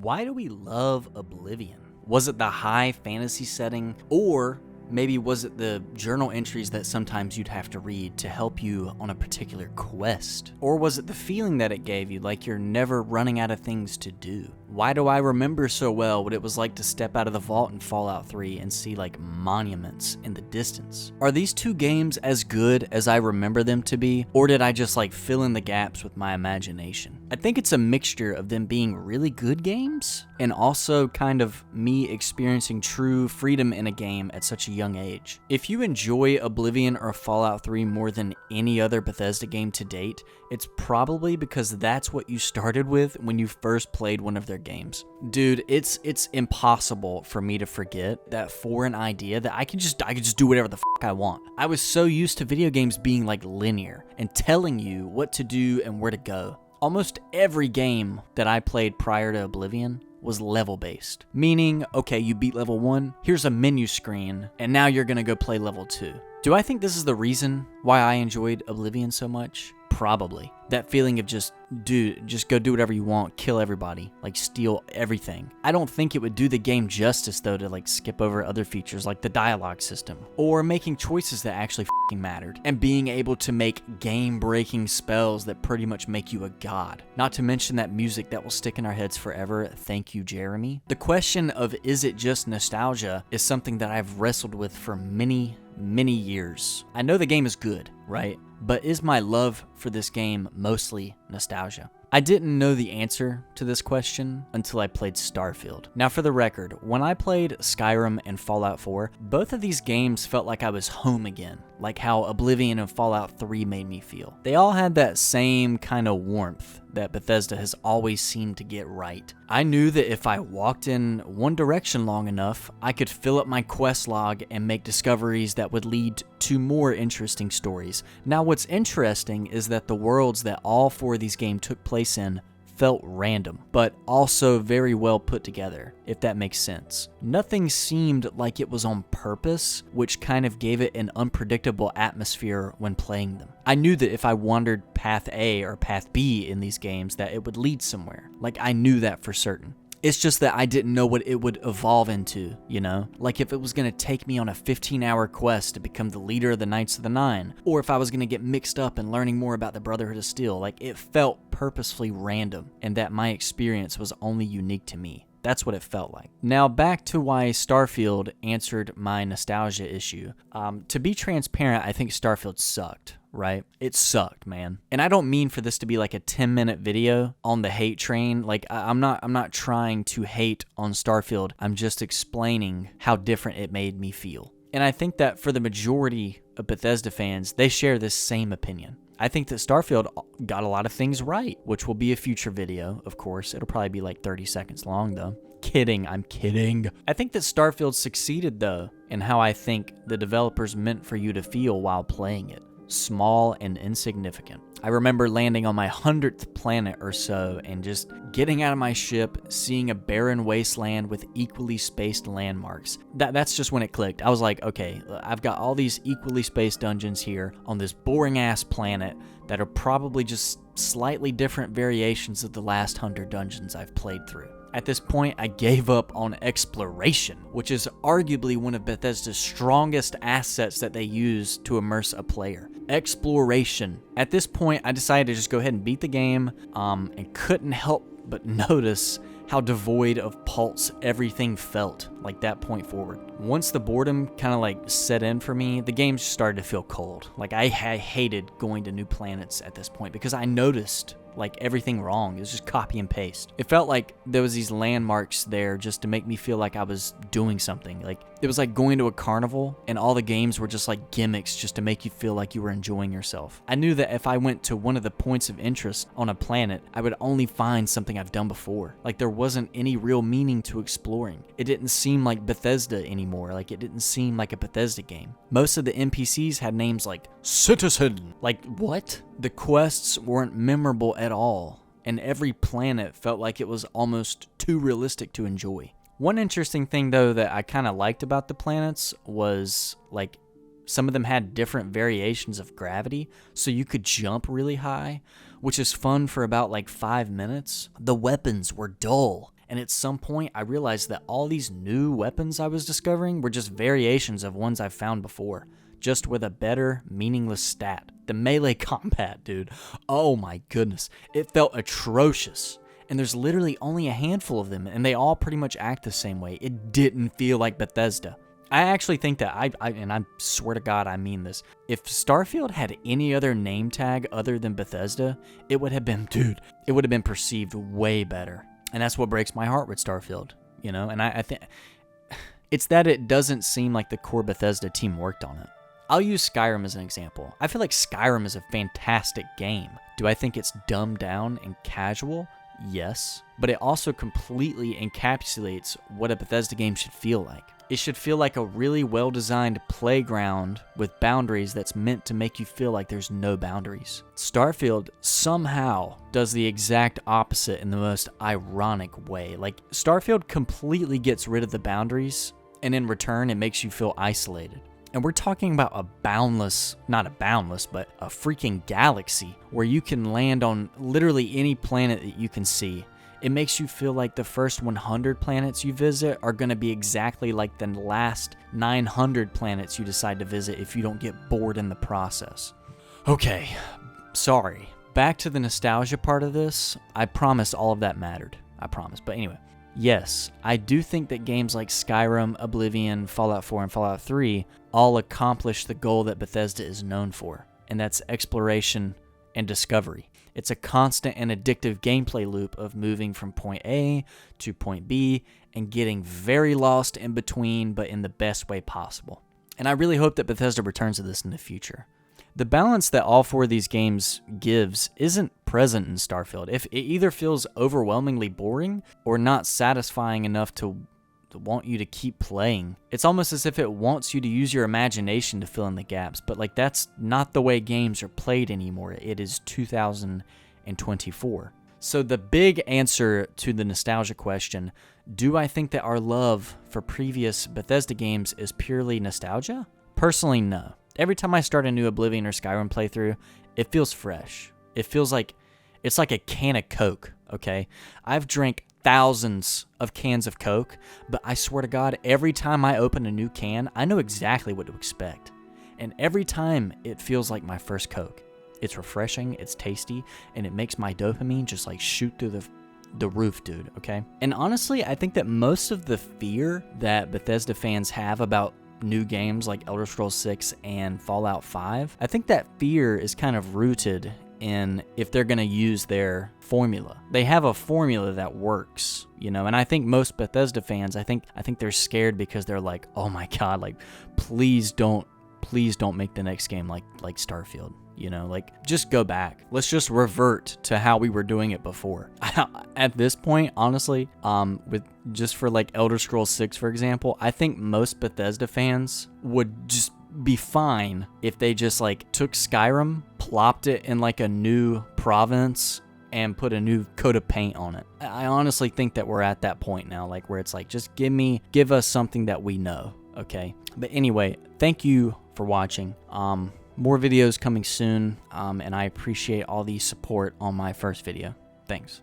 Why do we love Oblivion? Was it the high fantasy setting, or maybe was it the journal entries that sometimes you'd have to read to help you on a particular quest? Or was it the feeling that it gave you, like you're never running out of things to do? Why do I remember so well what it was like to step out of the vault in Fallout 3 and see like monuments in the distance? Are these two games as good as I remember them to be, or did I just like fill in the gaps with my imagination? I think it's a mixture of them being really good games and also kind of me experiencing true freedom in a game at such a young age. If you enjoy Oblivion or Fallout 3 more than any other Bethesda game to date, it's probably because that's what you started with when you first played one of their games. Dude, it's impossible for me to forget that foreign idea that I could just do whatever the fuck I want. I was so used to video games being like linear and telling you what to do and where to go. Almost every game that I played prior to Oblivion was level-based. Meaning, okay, you beat level 1, here's a menu screen, and now you're gonna go play level 2. Do I think this is the reason why I enjoyed Oblivion so much? Probably. That feeling of just, dude, just go do whatever you want, kill everybody, like steal everything. I don't think it would do the game justice though to like skip over other features like the dialogue system, or making choices that actually f***ing mattered, and being able to make game-breaking spells that pretty much make you a god. Not to mention that music that will stick in our heads forever, thank you Jeremy. The question of is it just nostalgia is something that I've wrestled with for many years. I know the game is good, right? But is my love for this game mostly nostalgia? I didn't know the answer to this question until I played Starfield. Now for the record, when I played Skyrim and Fallout 4, both of these games felt like I was home again, like how Oblivion and Fallout 3 made me feel. They all had that same kind of warmth that Bethesda has always seemed to get right. I knew that if I walked in one direction long enough, I could fill up my quest log and make discoveries that would lead to more interesting stories. Now what's interesting is that the worlds that all four of these games took place in felt random, but also very well put together, if that makes sense. Nothing seemed like it was on purpose, which kind of gave it an unpredictable atmosphere when playing them. I knew that if I wandered path A or path B in these games that it would lead somewhere. Like I knew that for certain. It's just that I didn't know what it would evolve into, you know? Like if it was going to take me on a 15-hour quest to become the leader of the Knights of the Nine, or if I was going to get mixed up in learning more about the Brotherhood of Steel. Like it felt purposefully random, and that my experience was only unique to me. That's what it felt like. Now back to why Starfield answered my nostalgia issue. To be transparent, I think Starfield sucked. Right? It sucked, man. And I don't mean for this to be like a 10-minute video on the hate train. Like I'm not trying to hate on Starfield. I'm just explaining how different it made me feel. And I think that for the majority of Bethesda fans, they share this same opinion. I think that Starfield got a lot of things right, which will be a future video, of course. It'll probably be like 30 seconds long though. I'm kidding. I think that Starfield succeeded though in how I think the developers meant for you to feel while playing it. Small and insignificant. I remember landing on my 100th planet or so and just getting out of my ship, seeing a barren wasteland with equally spaced landmarks. That's just when it clicked. I was like, okay, I've got all these equally spaced dungeons here on this boring ass planet that are probably just slightly different variations of the last 100 dungeons I've played through. At this point, I gave up on exploration, which is arguably one of Bethesda's strongest assets that they use to immerse a player. Exploration. At this point, I decided to just go ahead and beat the game, and couldn't help but notice how devoid of pulse everything felt like that point forward. Once the boredom kind of like set in for me, the game started to feel cold. Like I hated going to new planets at this point because I noticed like everything wrong. It was just copy and paste. It felt like there was these landmarks there just to make me feel like I was doing something. Like it was like going to a carnival and all the games were just like gimmicks just to make you feel like you were enjoying yourself. I knew that if I went to one of the points of interest on a planet, I would only find something I've done before. Like there wasn't any real meaning to exploring. It didn't seem like Bethesda anymore. Like it didn't seem like a Bethesda game. Most of the NPCs had names like Citizen. Like what? The quests weren't memorable at all, and every planet felt like it was almost too realistic to enjoy. One interesting thing though that I kind of liked about the planets was like some of them had different variations of gravity, so you could jump really high, which is fun for about like 5 minutes. The weapons were dull And at some point, I realized that all these new weapons I was discovering were just variations of ones I've found before, just with a better, meaningless stat. The melee combat, dude. Oh my goodness. It felt atrocious. And there's literally only a handful of them, and they all pretty much act the same way. It didn't feel like Bethesda. I actually think that, and I swear to God I mean this, if Starfield had any other name tag other than Bethesda, it would have been, dude, it would have been perceived way better. And that's what breaks my heart with Starfield, you know? And I think it's that it doesn't seem like the core Bethesda team worked on it. I'll use Skyrim as an example. I feel like Skyrim is a fantastic game. Do I think it's dumbed down and casual? Yes. But it also completely encapsulates what a Bethesda game should feel like. It should feel like a really well-designed playground with boundaries that's meant to make you feel like there's no boundaries. Starfield somehow does the exact opposite in the most ironic way. Like, Starfield completely gets rid of the boundaries, and in return, it makes you feel isolated. And we're talking about a boundless, not a boundless, but a freaking galaxy where you can land on literally any planet that you can see. It makes you feel like the first 100 planets you visit are going to be exactly like the last 900 planets you decide to visit if you don't get bored in the process. Okay, sorry. Back to the nostalgia part of this. I promise all of that mattered. I promise. But anyway, yes, I do think that games like Skyrim, Oblivion, Fallout 4, and Fallout 3 all accomplish the goal that Bethesda is known for, and that's exploration and discovery. It's a constant and addictive gameplay loop of moving from point A to point B and getting very lost in between, but in the best way possible. And I really hope that Bethesda returns to this in the future. The balance that all four of these games gives isn't present in Starfield. If it either feels overwhelmingly boring or not satisfying enough to want you to keep playing. It's almost as if it wants you to use your imagination to fill in the gaps, but like that's not the way games are played anymore. It is 2024. So the big answer to the nostalgia question, do I think that our love for previous Bethesda games is purely nostalgia? Personally, no. Every time I start a new Oblivion or Skyrim playthrough, it feels fresh. It feels like it's like a can of Coke, okay? I've drank thousands of cans of Coke, but I swear to God, every time I open a new can, I know exactly what to expect. And every time it feels like my first Coke. It's refreshing, it's tasty, and it makes my dopamine just like shoot through the roof, dude, okay? And honestly, I think that most of the fear that Bethesda fans have about new games like Elder Scrolls 6 and Fallout 5, I think that fear is kind of rooted in if they're going to use their formula. They have a formula that works, you know, and I think most Bethesda fans, I think they're scared because they're like, oh my God, like, please don't make the next game like Starfield, you know, like, just go back. Let's just revert to how we were doing it before. At this point, honestly, with just for like Elder Scrolls 6, for example, I think most Bethesda fans would just be fine if they just like took Skyrim, plopped it in like a new province, and put a new coat of paint on it. I honestly think that we're at that point now, like where it's like, just give us something that we know, okay? But anyway, thank you for watching. More videos coming soon, and I appreciate all the support on my first video. Thanks.